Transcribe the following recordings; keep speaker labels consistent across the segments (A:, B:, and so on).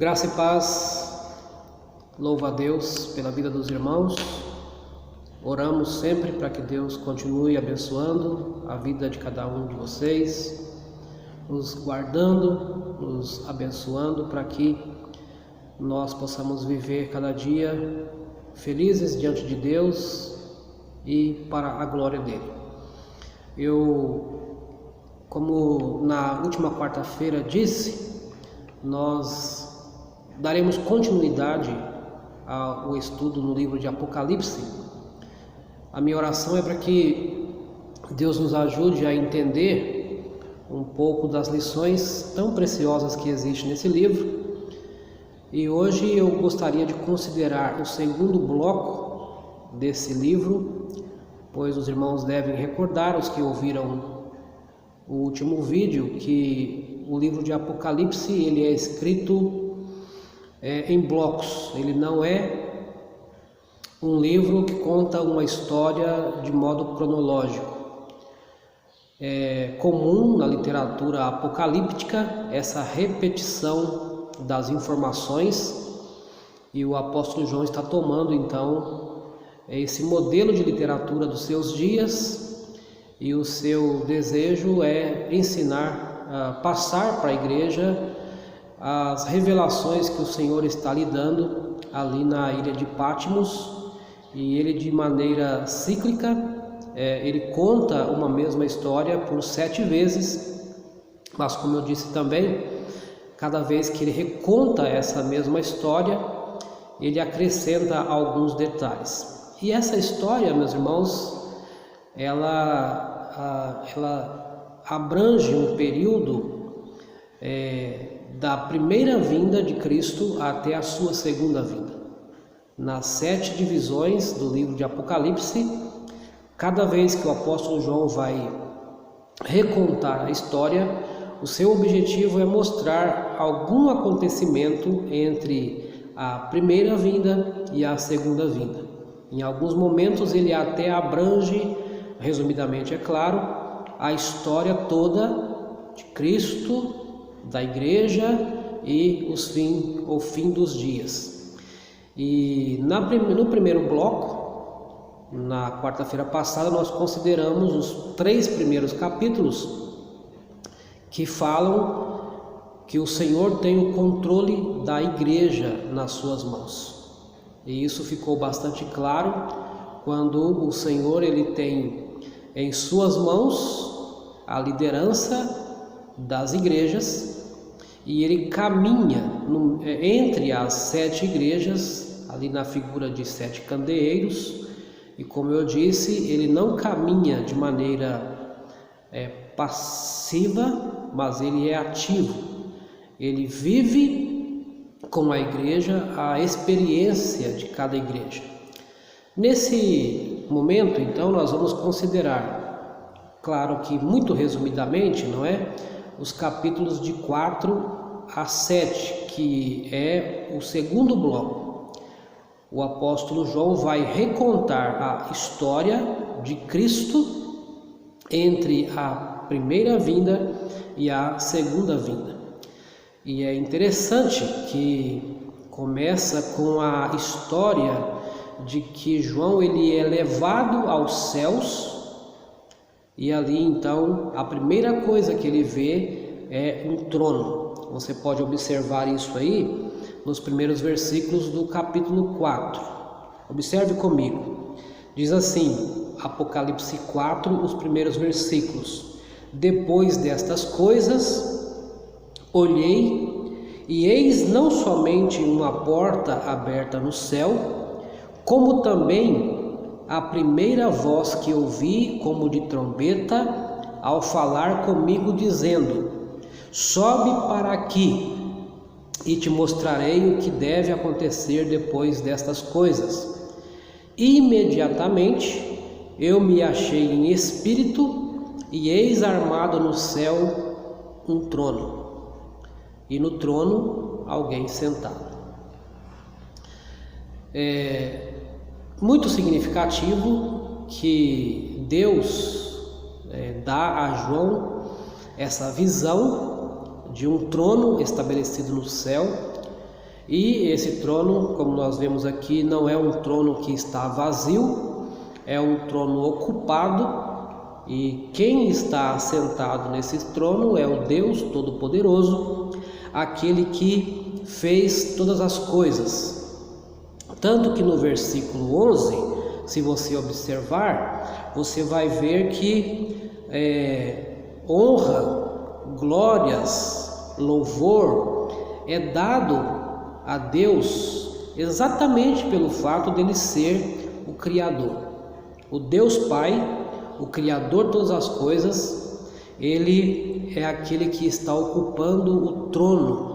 A: Graça e paz, louvo a Deus pela vida dos irmãos. Oramos sempre para que Deus continue abençoando a vida de cada um de vocês, nos guardando, nos abençoando para que nós possamos viver cada dia felizes diante de Deus e para a glória dele. Como na última quarta-feira disse, nós daremos continuidade ao estudo no livro de Apocalipse. A minha oração é para que Deus nos ajude a entender um pouco das lições tão preciosas que existem nesse livro. E hoje eu gostaria de considerar o segundo bloco desse livro, pois os irmãos devem recordar, os que ouviram o último vídeo, que o livro de Apocalipse ele é escrito em blocos. Ele não é um livro que conta uma história de modo cronológico. É comum na literatura apocalíptica essa repetição das informações, e o apóstolo João está tomando então esse modelo de literatura dos seus dias, e o seu desejo é ensinar, passar para a igreja as revelações que o Senhor está lhe dando ali na ilha de Patmos. E ele, de maneira cíclica, ele conta uma mesma história por 7 vezes, mas como eu disse também, cada vez que ele reconta essa mesma história, ele acrescenta alguns detalhes. E essa história, meus irmãos, ela abrange um período da primeira vinda de Cristo até a sua segunda vinda. Nas 7 divisões do livro de Apocalipse, cada vez que o apóstolo João vai recontar a história, o seu objetivo é mostrar algum acontecimento entre a primeira vinda e a segunda vinda. Em alguns momentos ele até abrange, resumidamente é claro, a história toda de Cristo, da igreja e o fim dos dias. E no primeiro bloco, na quarta-feira passada, nós consideramos os 3 primeiros capítulos que falam que o Senhor tem o controle da igreja nas suas mãos. E isso ficou bastante claro quando o Senhor ele tem em suas mãos a liderança das igrejas, e ele caminha entre as 7 igrejas, ali na figura de 7 candeeiros. E como eu disse, ele não caminha de maneira passiva, mas ele é ativo. Ele vive com a igreja a experiência de cada igreja. Nesse momento, então, nós vamos considerar, claro que muito resumidamente, não é? Os capítulos de 4 a 7, que é o segundo bloco. O apóstolo João vai recontar a história de Cristo entre a primeira vinda e a segunda vinda. E é interessante que começa com a história de que João ele é levado aos céus. E ali então a primeira coisa que ele vê é um trono. Você pode observar isso aí nos primeiros versículos do capítulo 4. Observe comigo. Diz assim, Apocalipse 4, os primeiros versículos: Depois destas coisas, olhei, e eis não somente uma porta aberta no céu, como também a primeira voz que ouvi como de trombeta, ao falar comigo, dizendo: Sobe para aqui, e te mostrarei o que deve acontecer depois destas coisas. Imediatamente eu me achei em espírito, e eis armado no céu um trono, e no trono alguém sentado. Muito significativo que Deus dá a João essa visão de um trono estabelecido no céu, E esse trono, como nós vemos aqui, não é um trono que está vazio, é um trono ocupado, e quem está sentado nesse trono é o Deus Todo-Poderoso, aquele que fez todas as coisas. Tanto que no versículo 11, se você observar, você vai ver que honra, glórias, louvor é dado a Deus exatamente pelo fato dele ser o Criador. O Deus Pai, o Criador de todas as coisas, ele é aquele que está ocupando o trono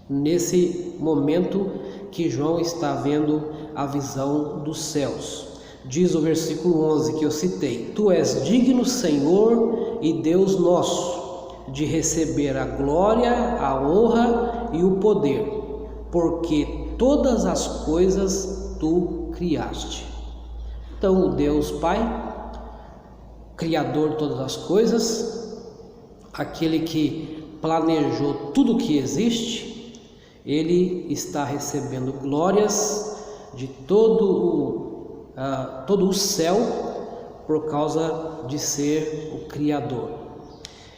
A: nesse momento que João está vendo a visão dos céus. Diz o versículo 11 que eu citei: Tu és digno, Senhor e Deus nosso, de receber a glória, a honra e o poder, porque todas as coisas tu criaste. Então, o Deus Pai, Criador de todas as coisas, aquele que planejou tudo que existe, ele está recebendo glórias de todo o céu por causa de ser o Criador.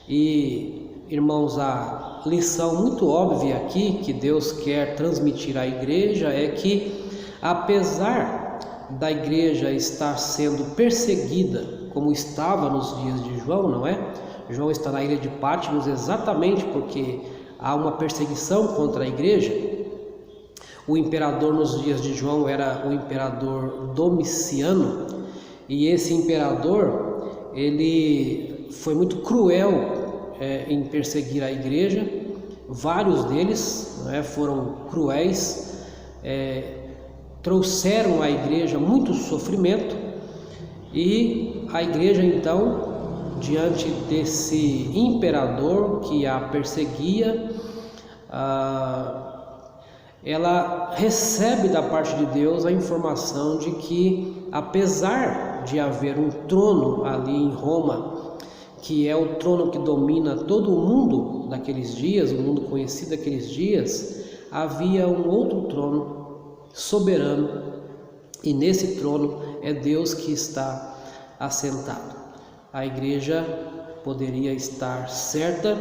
A: E, irmãos, a lição muito óbvia aqui que Deus quer transmitir à igreja é que, apesar da igreja estar sendo perseguida, como estava nos dias de João, não é? João está na ilha de Patmos exatamente porque há uma perseguição contra a igreja. O imperador nos dias de João era o imperador Domiciano, e esse imperador, ele foi muito cruel em perseguir a igreja. Vários deles, não é, foram cruéis, trouxeram à igreja muito sofrimento, e a igreja então, diante desse imperador que a perseguia, ela recebe da parte de Deus a informação de que, apesar de haver um trono ali em Roma, que é o trono que domina todo o mundo daqueles dias, o mundo conhecido daqueles dias, havia um outro trono soberano, e nesse trono é Deus que está assentado. A igreja poderia estar certa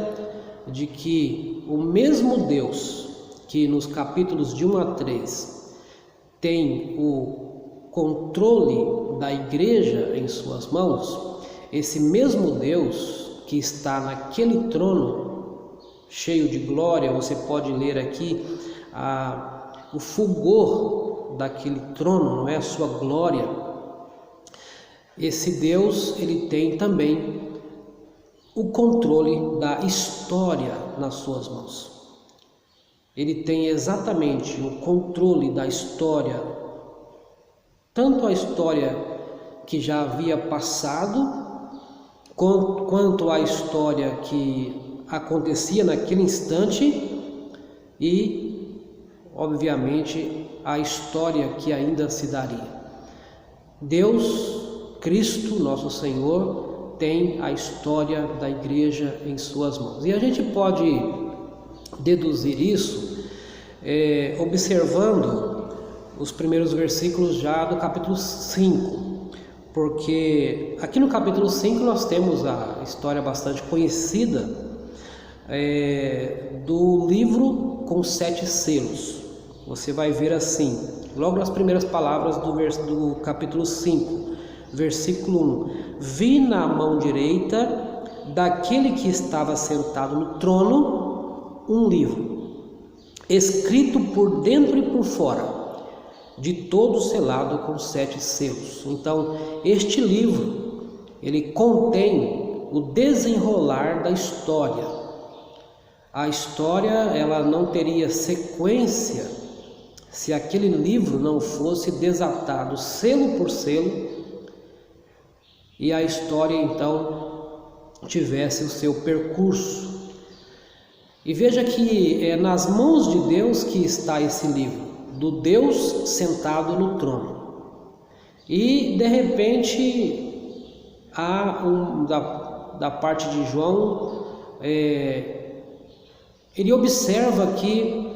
A: de que o mesmo Deus que nos capítulos de 1 a 3 tem o controle da igreja em suas mãos, esse mesmo Deus que está naquele trono cheio de glória, você pode ler aqui o fulgor daquele trono, não é? A sua glória. Esse Deus, ele tem também o controle da história nas suas mãos. Ele tem exatamente o controle da história, tanto a história que já havia passado, quanto a história que acontecia naquele instante, e, obviamente, a história que ainda se daria. Deus, Cristo, nosso Senhor, tem a história da igreja em suas mãos. E a gente pode deduzir isso observando os primeiros versículos já do capítulo 5, porque aqui no capítulo 5 nós temos a história bastante conhecida do livro com 7 selos. Você vai ver assim, logo nas primeiras palavras do capítulo 5, versículo 1: Vi na mão direita daquele que estava sentado no trono um livro, escrito por dentro e por fora, de todo selado com 7 selos. Então, este livro, ele contém o desenrolar da história. A história, ela não teria sequência se aquele livro não fosse desatado selo por selo, e a história então tivesse o seu percurso. E veja que é nas mãos de Deus que está esse livro, do Deus sentado no trono. E de repente, da parte de João, ele observa que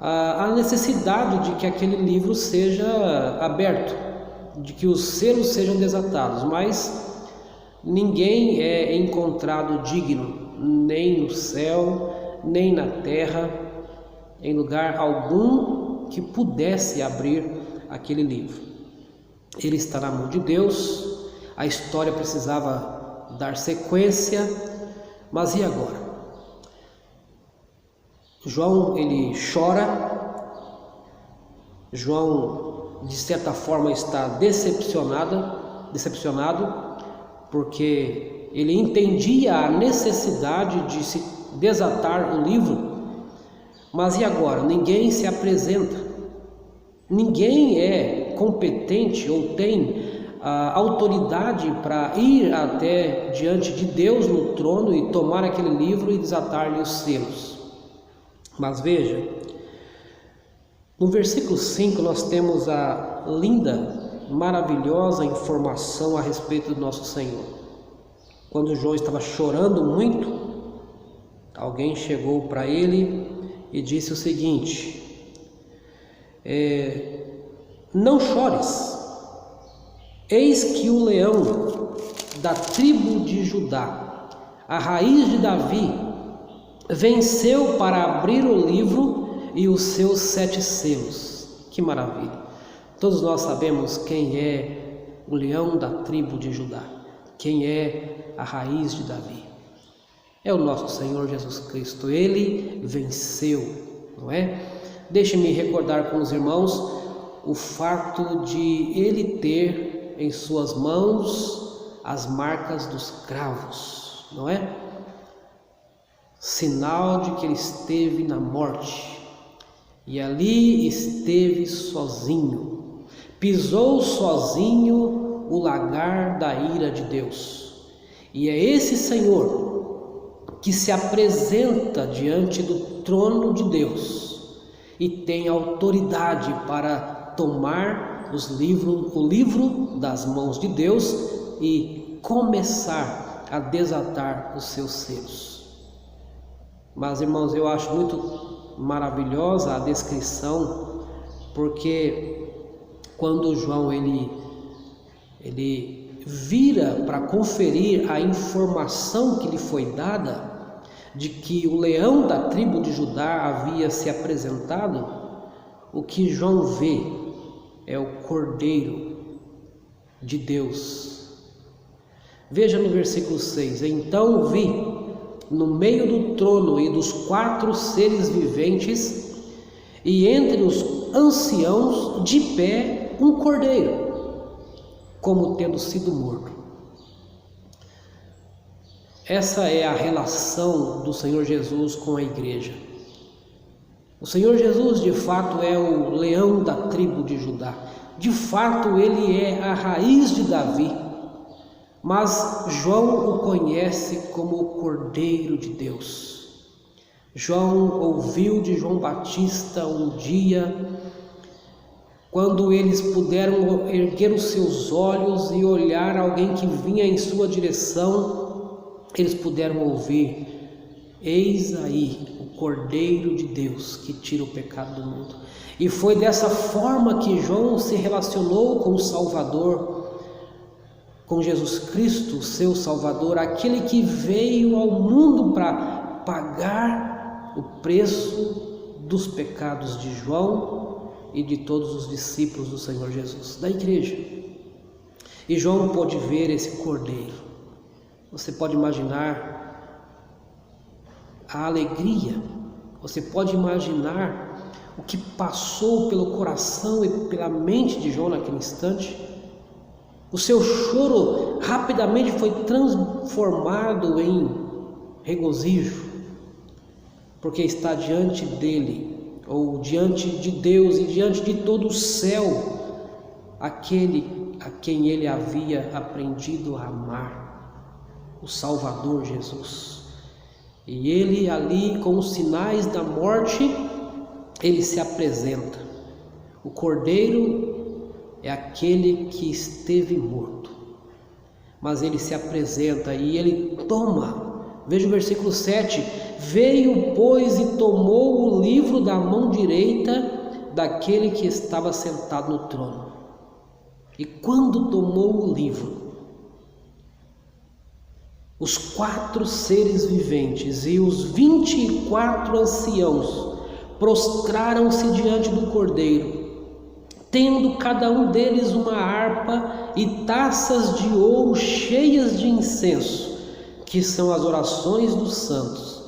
A: a necessidade de que aquele livro seja aberto, de que os selos sejam desatados, mas ninguém é encontrado digno, nem no céu, nem na terra, em lugar algum que pudesse abrir aquele livro. Ele está na mão de Deus, a história precisava dar sequência, mas e agora? João, ele chora. João, de certa forma, está decepcionado, porque ele entendia a necessidade de se desatar o livro. Mas e agora? Ninguém se apresenta, ninguém é competente ou tem a autoridade para ir até diante de Deus no trono e tomar aquele livro e desatar-lhe os selos. Mas veja, no versículo 5 nós temos a linda, maravilhosa informação a respeito do nosso Senhor. Quando João estava chorando muito, alguém chegou para ele e disse o seguinte: não chores, eis que o leão da tribo de Judá, a raiz de Davi, venceu para abrir o livro e os seus 7 selos. Que maravilha! Todos nós sabemos quem é o leão da tribo de Judá, quem é a raiz de Davi. É o nosso Senhor Jesus Cristo. Ele venceu, não é? Deixe-me recordar com os irmãos o fato de ele ter em suas mãos as marcas dos cravos, não é? Sinal de que ele esteve na morte, e ali esteve sozinho, pisou sozinho o lagar da ira de Deus. E é esse Senhor que se apresenta diante do trono de Deus e tem autoridade para tomar o livro das mãos de Deus e começar a desatar os seus selos. Mas, irmãos, eu acho muito maravilhosa a descrição, porque quando João ele vira para conferir a informação que lhe foi dada de que o leão da tribo de Judá havia se apresentado, o que João vê é o Cordeiro de Deus. Veja no versículo 6: então vi no meio do trono e dos 4 seres viventes, e entre os anciãos, de pé, um cordeiro, como tendo sido morto. Essa é a relação do Senhor Jesus com a igreja. O Senhor Jesus, de fato, é o leão da tribo de Judá. De fato, ele é a raiz de Davi. Mas João o conhece como o Cordeiro de Deus. João ouviu de João Batista um dia, quando eles puderam erguer os seus olhos e olhar alguém que vinha em sua direção, eles puderam ouvir: eis aí o Cordeiro de Deus que tira o pecado do mundo. E foi dessa forma que João se relacionou com o Salvador, com Jesus Cristo, seu Salvador, aquele que veio ao mundo para pagar o preço dos pecados de João e de todos os discípulos do Senhor Jesus, da igreja. E João pôde ver esse Cordeiro. Você pode imaginar a alegria, você pode imaginar o que passou pelo coração e pela mente de João naquele instante. O seu choro rapidamente foi transformado em regozijo, porque está diante dele, ou diante de Deus e diante de todo o céu, aquele a quem ele havia aprendido a amar, o Salvador Jesus. E ele ali, com os sinais da morte, ele se apresenta. O Cordeiro é aquele que esteve morto, mas ele se apresenta e ele toma. Veja o versículo 7: veio, pois, e tomou o livro da mão direita daquele que estava sentado no trono. E quando tomou o livro, os 4 seres viventes e os 24 anciãos prostraram-se diante do Cordeiro, tendo cada um deles uma harpa e taças de ouro cheias de incenso, que são as orações dos santos,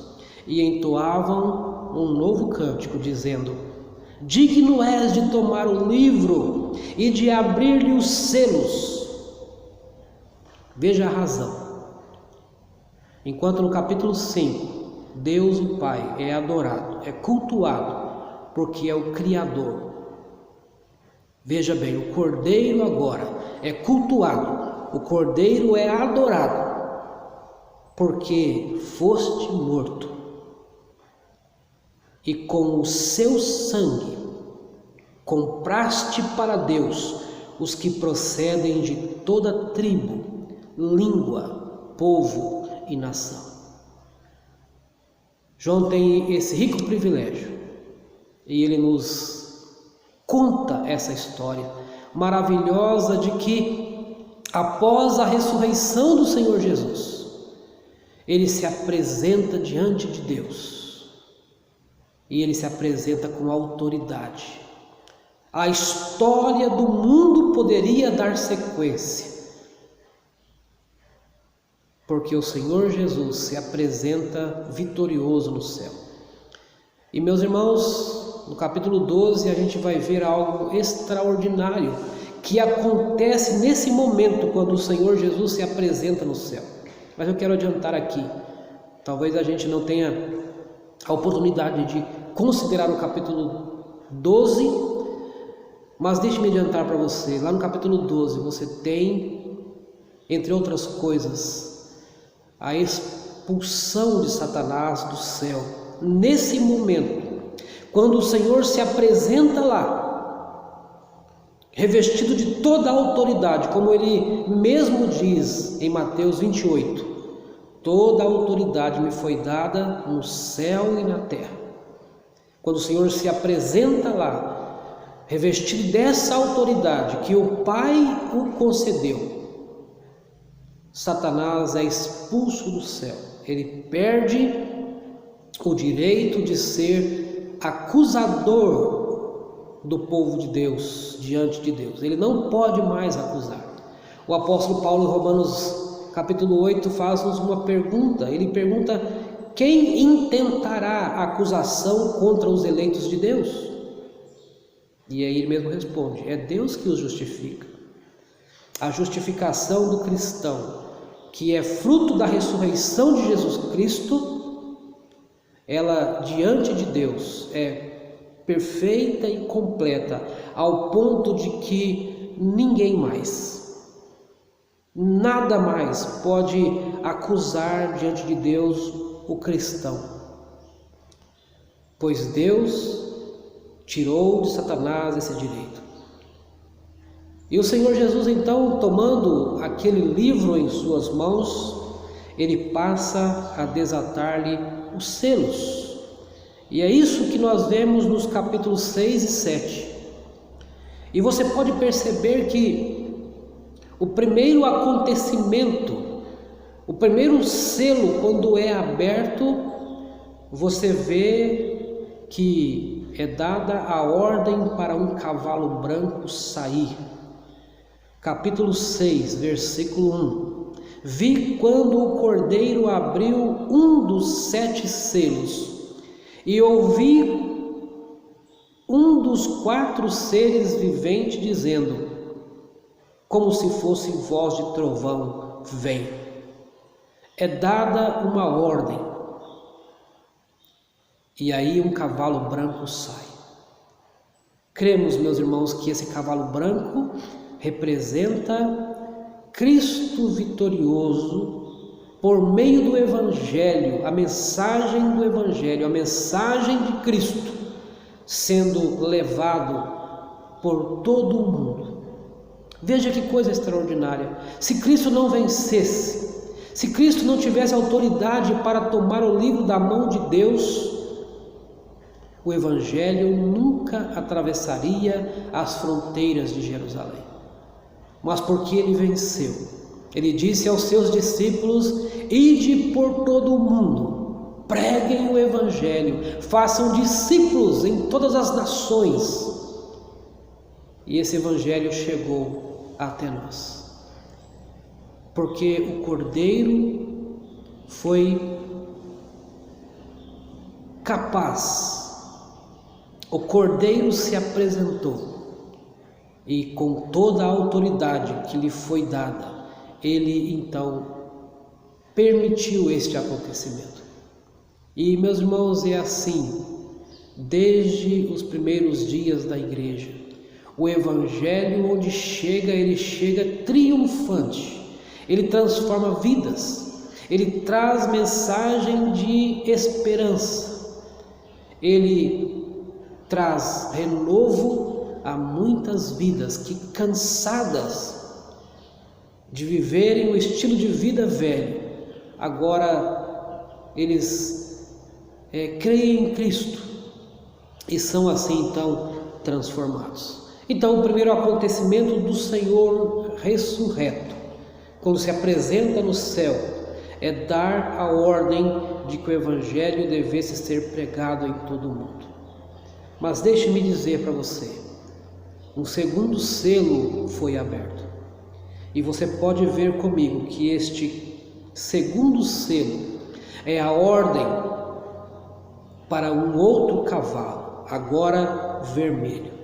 A: e entoavam um novo cântico, dizendo: digno és de tomar o livro e de abrir-lhe os selos. Veja a razão. Enquanto no capítulo 5, Deus o Pai é adorado, é cultuado, porque é o Criador. Veja bem, o Cordeiro agora é cultuado, o Cordeiro é adorado, porque foste morto, e com o seu sangue compraste para Deus os que procedem de toda tribo, língua, povo e nação. João tem esse rico privilégio e ele nos conta essa história maravilhosa de que após a ressurreição do Senhor Jesus, ele se apresenta diante de Deus e ele se apresenta com autoridade. A história do mundo poderia dar sequência, porque o Senhor Jesus se apresenta vitorioso no céu. E meus irmãos, no capítulo 12 a gente vai ver algo extraordinário que acontece nesse momento quando o Senhor Jesus se apresenta no céu. Mas eu quero adiantar aqui, talvez a gente não tenha a oportunidade de considerar o capítulo 12, mas deixe-me adiantar para você, lá no capítulo 12 você tem, entre outras coisas, a expulsão de Satanás do céu. Nesse momento, quando o Senhor se apresenta lá, revestido de toda a autoridade, como ele mesmo diz em Mateus 28, toda a autoridade me foi dada no céu e na terra. Quando o Senhor se apresenta lá, revestido dessa autoridade que o Pai o concedeu, Satanás é expulso do céu. Ele perde o direito de ser acusador do povo de Deus diante de Deus. Ele não pode mais acusar. O apóstolo Paulo, em Romanos capítulo 8, faz-nos uma pergunta. Ele pergunta: quem intentará acusação contra os eleitos de Deus? E aí ele mesmo responde: é Deus que os justifica. A justificação do cristão, que é fruto da ressurreição de Jesus Cristo, ela diante de Deus é perfeita e completa, ao ponto de que ninguém mais, nada mais pode acusar diante de Deus o cristão, pois Deus tirou de Satanás esse direito. E o Senhor Jesus, então, tomando aquele livro em suas mãos, ele passa a desatar-lhe os selos. E é isso que nós vemos nos capítulos 6 e 7. E você pode perceber que o primeiro acontecimento, o primeiro selo, quando é aberto, você vê que é dada a ordem para um cavalo branco sair. Capítulo 6, versículo 1. Vi quando o Cordeiro abriu um dos 7 selos, e ouvi um dos 4 seres viventes dizendo, como se fosse voz de trovão: vem. É dada uma ordem, e aí um cavalo branco sai. Cremos, meus irmãos, que esse cavalo branco representa Cristo vitorioso por meio do Evangelho, a mensagem do Evangelho, a mensagem de Cristo sendo levado por todo o mundo. Veja que coisa extraordinária. Se Cristo não vencesse, se Cristo não tivesse autoridade para tomar o livro da mão de Deus, o Evangelho nunca atravessaria as fronteiras de Jerusalém. Mas porque ele venceu, ele disse aos seus discípulos: ide por todo o mundo, preguem o Evangelho, façam discípulos em todas as nações. E esse Evangelho chegou até nós, porque o Cordeiro foi capaz, o Cordeiro se apresentou e com toda a autoridade que lhe foi dada, ele então permitiu este acontecimento. E meus irmãos, é assim, desde os primeiros dias da igreja, o Evangelho onde chega, ele chega triunfante, ele transforma vidas, ele traz mensagem de esperança, ele traz renovo a muitas vidas que, cansadas de viverem o estilo de vida velho, agora eles creem em Cristo e são assim então transformados. Então, o primeiro acontecimento do Senhor ressurreto, quando se apresenta no céu, é dar a ordem de que o Evangelho devesse ser pregado em todo o mundo. Mas deixe-me dizer para você, um segundo selo foi aberto. E você pode ver comigo que este segundo selo é a ordem para um outro cavalo, agora vermelho.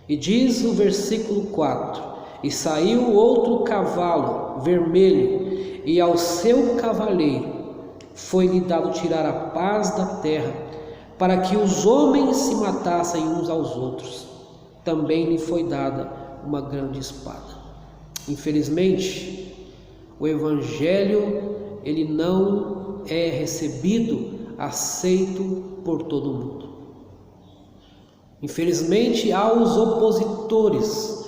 A: E diz o versículo 4: e saiu outro cavalo vermelho, e ao seu cavaleiro foi-lhe dado tirar a paz da terra, para que os homens se matassem uns aos outros. Também lhe foi dada uma grande espada. Infelizmente, o Evangelho ele não é recebido, aceito por todo mundo. Infelizmente, há os opositores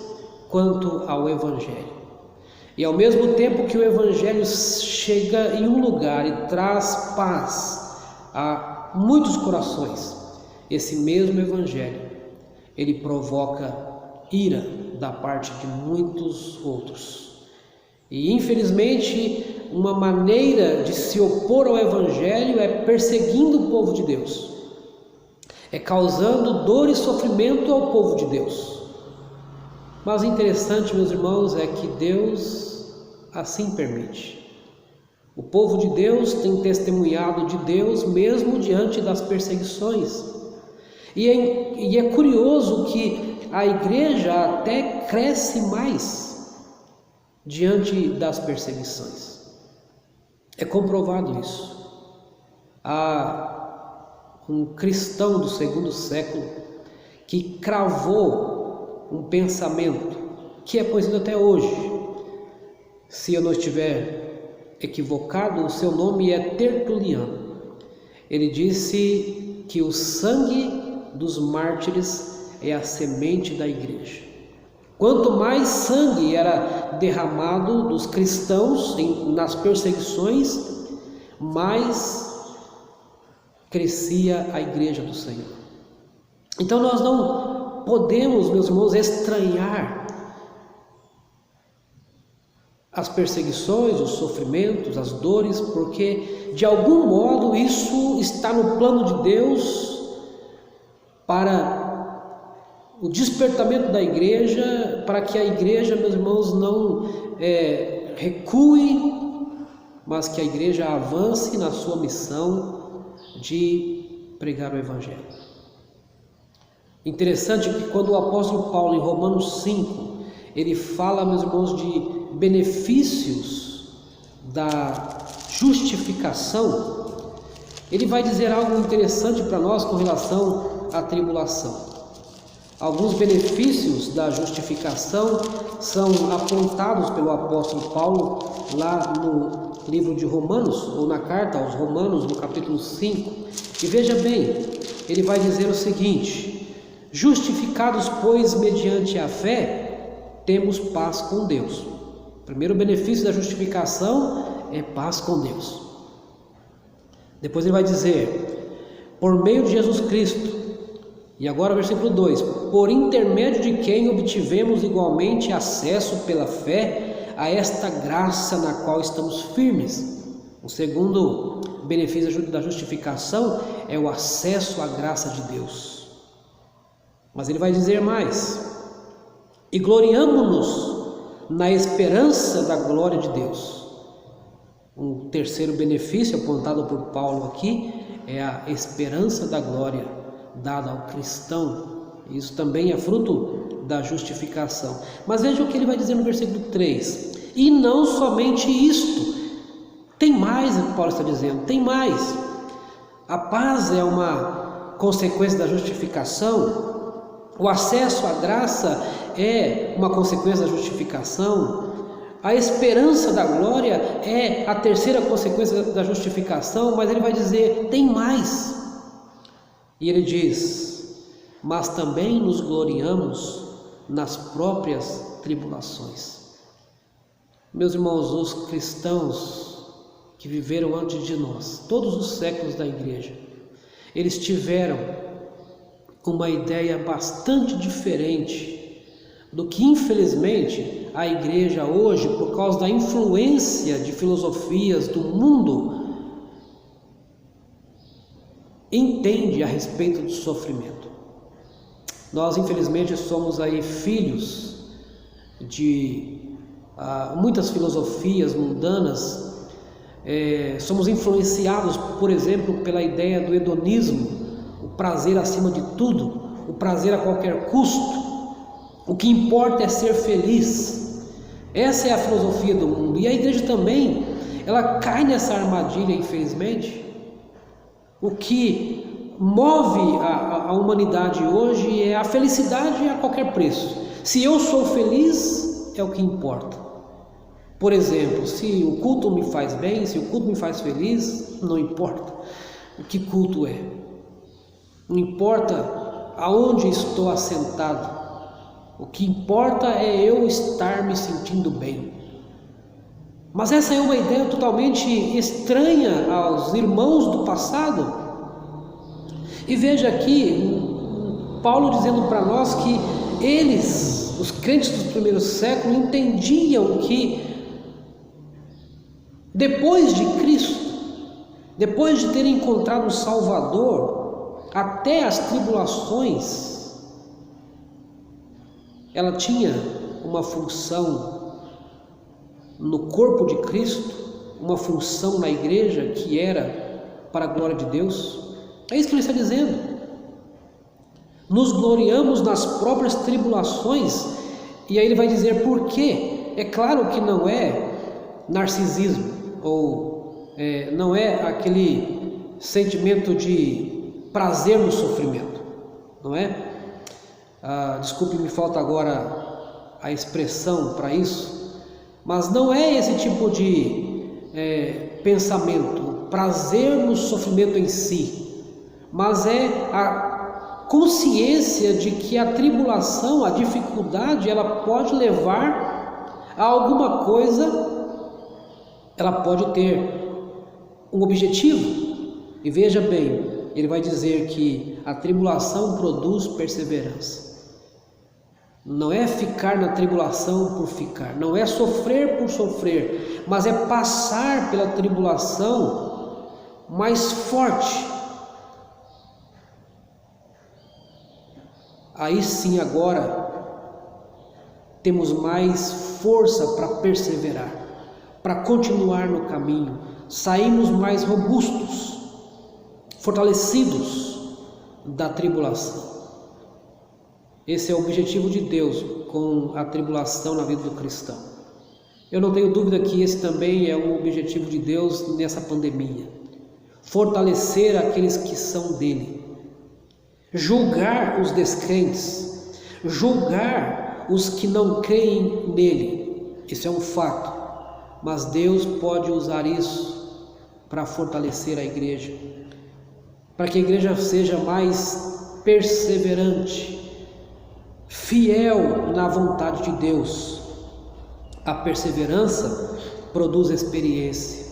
A: quanto ao Evangelho. E ao mesmo tempo que o Evangelho chega em um lugar e traz paz a muitos corações, esse mesmo Evangelho, ele provoca ira da parte de muitos outros. E infelizmente, uma maneira de se opor ao Evangelho é perseguindo o povo de Deus, é causando dor e sofrimento ao povo de Deus. Mas o interessante, meus irmãos, é que Deus assim permite. O povo de Deus tem testemunhado de Deus mesmo diante das perseguições. E é curioso que a igreja até cresce mais diante das perseguições. É comprovado isso. Há um cristão do segundo século que cravou um pensamento que é conhecido até hoje. Se eu não estiver equivocado, o seu nome é Tertuliano. Ele disse que o sangue dos mártires é a semente da igreja. Quanto mais sangue era derramado dos cristãos nas perseguições, mais crescia a igreja do Senhor. Então nós não podemos, meus irmãos, estranhar as perseguições, os sofrimentos, as dores, porque de algum modo isso está no plano de Deus para o despertamento da igreja, para que a igreja, meus irmãos, não recue, mas que a igreja avance na sua missão de pregar o Evangelho. Interessante que quando o apóstolo Paulo, em Romanos 5, ele fala, meus irmãos, de benefícios da justificação, ele vai dizer algo interessante para nós com relação à tribulação. Alguns benefícios da justificação são apontados pelo apóstolo Paulo lá no livro de Romanos, ou na carta aos Romanos, no capítulo 5. E veja bem, ele vai dizer o seguinte: justificados, pois, mediante a fé, temos paz com Deus. O primeiro benefício da justificação é paz com Deus. Depois ele vai dizer: por meio de Jesus Cristo, E agora versículo 2: por intermédio de quem obtivemos igualmente acesso pela fé a esta graça na qual estamos firmes. O segundo benefício da justificação é o acesso à graça de Deus. Mas ele vai dizer mais: e gloriamo-nos na esperança da glória de Deus. Um terceiro benefício apontado por Paulo aqui é a esperança da glória dada ao cristão. Isso também é fruto da justificação. Mas veja o que ele vai dizer no versículo 3: e não somente isto, tem mais, o que Paulo está dizendo, tem mais. A paz é uma consequência da justificação, o acesso à graça é uma consequência da justificação, a esperança da glória é a terceira consequência da justificação, mas ele vai dizer, tem mais. E ele diz, mas também nos gloriamos nas próprias tribulações. Meus irmãos, os cristãos que viveram antes de nós, todos os séculos da igreja, eles tiveram uma ideia bastante diferente do que infelizmente a igreja hoje, por causa da influência de filosofias do mundo, entende a respeito do sofrimento. Nós infelizmente somos aí filhos de muitas filosofias mundanas. Somos influenciados, por exemplo, pela ideia do hedonismo, o prazer acima de tudo, o prazer a qualquer custo. O que importa é ser feliz. Essa é a filosofia do mundo. E a igreja também, ela cai nessa armadilha, infelizmente. O que move a humanidade hoje é a felicidade a qualquer preço. Se eu sou feliz, é o que importa. Por exemplo, se o culto me faz bem, se o culto me faz feliz, não importa o que culto é. Não importa aonde estou assentado. O que importa é eu estar me sentindo bem. Mas essa é uma ideia totalmente estranha aos irmãos do passado. E veja aqui, Paulo dizendo para nós que eles, os crentes dos primeiros séculos, entendiam que depois de Cristo, depois de terem encontrado o Salvador, até as tribulações, ela tinha uma função no corpo de Cristo, uma função na igreja que era para a glória de Deus. É isso que ele está dizendo. Nos gloriamos nas próprias tribulações. E aí ele vai dizer por quê. É claro que não é narcisismo, ou não é aquele sentimento de prazer no sofrimento, não é? Desculpe, me falta agora a expressão para isso, mas não é esse tipo de pensamento, prazer no sofrimento em si, mas é a consciência de que a tribulação, a dificuldade, ela pode levar a alguma coisa, ela pode ter um objetivo. E veja bem, ele vai dizer que a tribulação produz perseverança. Não é ficar na tribulação por ficar, não é sofrer por sofrer, mas é passar pela tribulação mais forte. Aí sim agora temos mais força para perseverar, para continuar no caminho, saímos mais robustos, fortalecidos da tribulação. Esse é o objetivo de Deus com a tribulação na vida do cristão. Eu não tenho dúvida que esse também é um objetivo de Deus nessa pandemia. Fortalecer aqueles que são dele. Julgar os descrentes. Julgar os que não creem nele. Isso é um fato. Mas Deus pode usar isso para fortalecer a igreja. Para que a igreja seja mais perseverante, fiel na vontade de Deus. A perseverança produz experiência.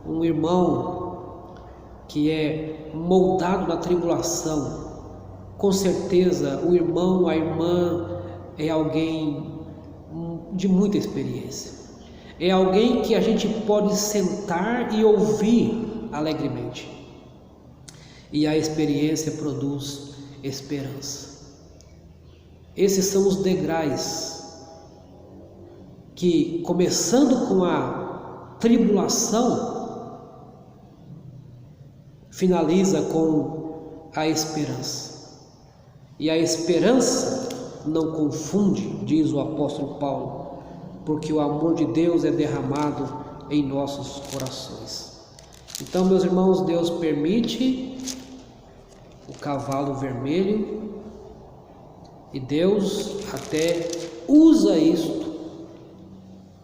A: Um irmão que é moldado na tribulação, com certeza o irmão, a irmã é alguém de muita experiência. É alguém que a gente pode sentar e ouvir alegremente. E a experiência produz esperança. Esses são os degraus que, começando com a tribulação, finaliza com a esperança. E a esperança não confunde, diz o apóstolo Paulo, porque o amor de Deus é derramado em nossos corações. Então, meus irmãos, Deus permite o cavalo vermelho e Deus até usa isto.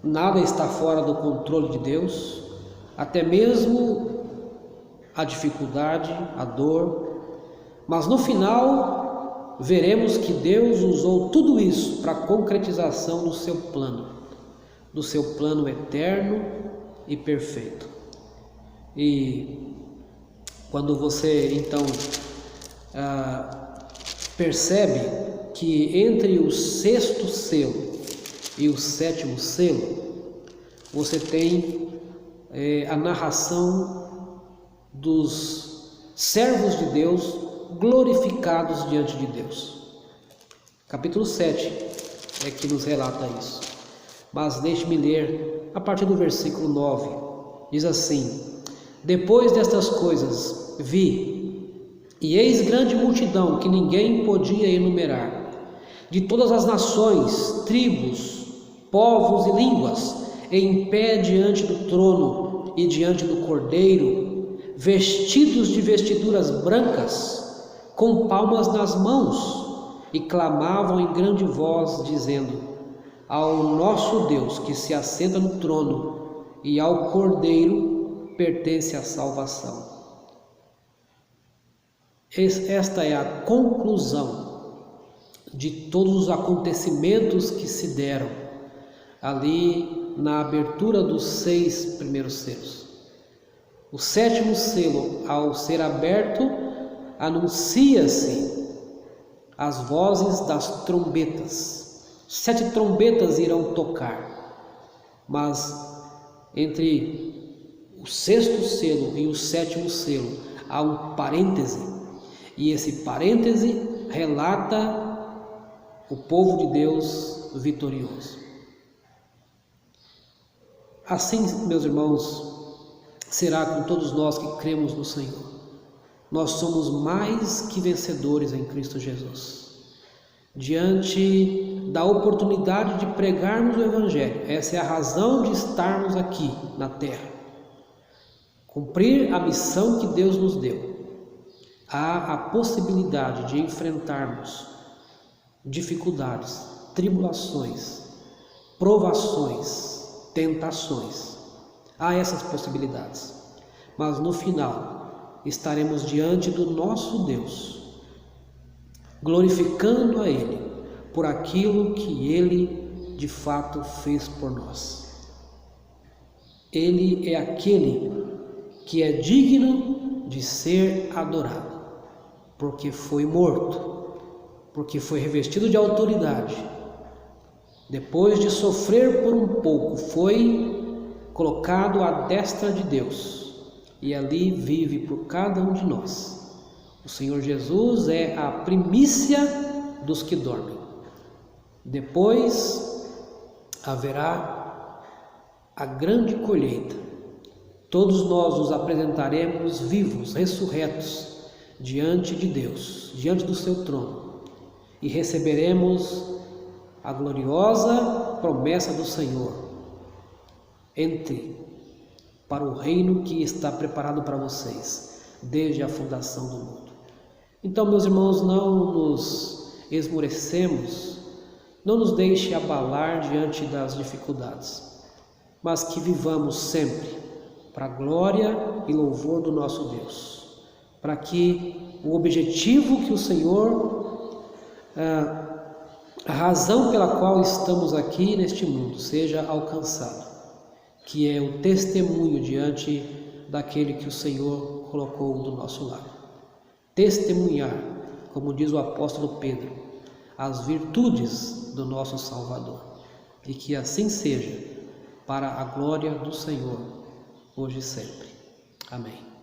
A: Nada está fora do controle de Deus, até mesmo a dificuldade, a dor, mas no final veremos que Deus usou tudo isso para a concretização do seu plano eterno e perfeito. E quando você então percebe que entre o 6º selo e o 7º selo, você tem a narração dos servos de Deus glorificados diante de Deus. Capítulo 7 é que nos relata isso. Mas deixe-me ler a partir do versículo 9. Diz assim: depois destas coisas vi, e eis grande multidão que ninguém podia enumerar, de todas as nações, tribos, povos e línguas, em pé diante do trono e diante do Cordeiro, vestidos de vestiduras brancas, com palmas nas mãos, e clamavam em grande voz, dizendo: ao nosso Deus que se assenta no trono e ao Cordeiro pertence a salvação. Esta é a conclusão de todos os acontecimentos que se deram ali na abertura dos 6 primeiros selos. O 7º selo, ao ser aberto, anuncia-se as vozes das trombetas. 7 trombetas irão tocar, mas entre o 6º selo e o 7º selo há um parêntese, e esse parêntese relata o povo de Deus vitorioso. Assim, meus irmãos, será com todos nós que cremos no Senhor. Nós somos mais que vencedores em Cristo Jesus. Diante da oportunidade de pregarmos o Evangelho, essa é a razão de estarmos aqui na terra. Cumprir a missão que Deus nos deu. Há a possibilidade de enfrentarmos dificuldades, tribulações, provações, tentações. Há essas possibilidades. Mas no final estaremos diante do nosso Deus, glorificando a Ele por aquilo que Ele de fato fez por nós. Ele é aquele que é digno de ser adorado, porque foi morto, porque foi revestido de autoridade. Depois de sofrer por um pouco, foi colocado à destra de Deus, e ali vive por cada um de nós. O Senhor Jesus é a primícia dos que dormem. Depois haverá a grande colheita. Todos nós nos apresentaremos vivos, ressurretos, diante de Deus, diante do seu trono, e receberemos a gloriosa promessa do Senhor: entre para o reino que está preparado para vocês, desde a fundação do mundo. Então, meus irmãos, não nos esmorecemos, não nos deixe abalar diante das dificuldades, mas que vivamos sempre para a glória e louvor do nosso Deus, para que o objetivo que o Senhor, a razão pela qual estamos aqui neste mundo, seja alcançado, que é o testemunho diante daquele que o Senhor colocou do nosso lado. Testemunhar, como diz o apóstolo Pedro, as virtudes do nosso Salvador. E que assim seja, para a glória do Senhor, hoje e sempre. Amém.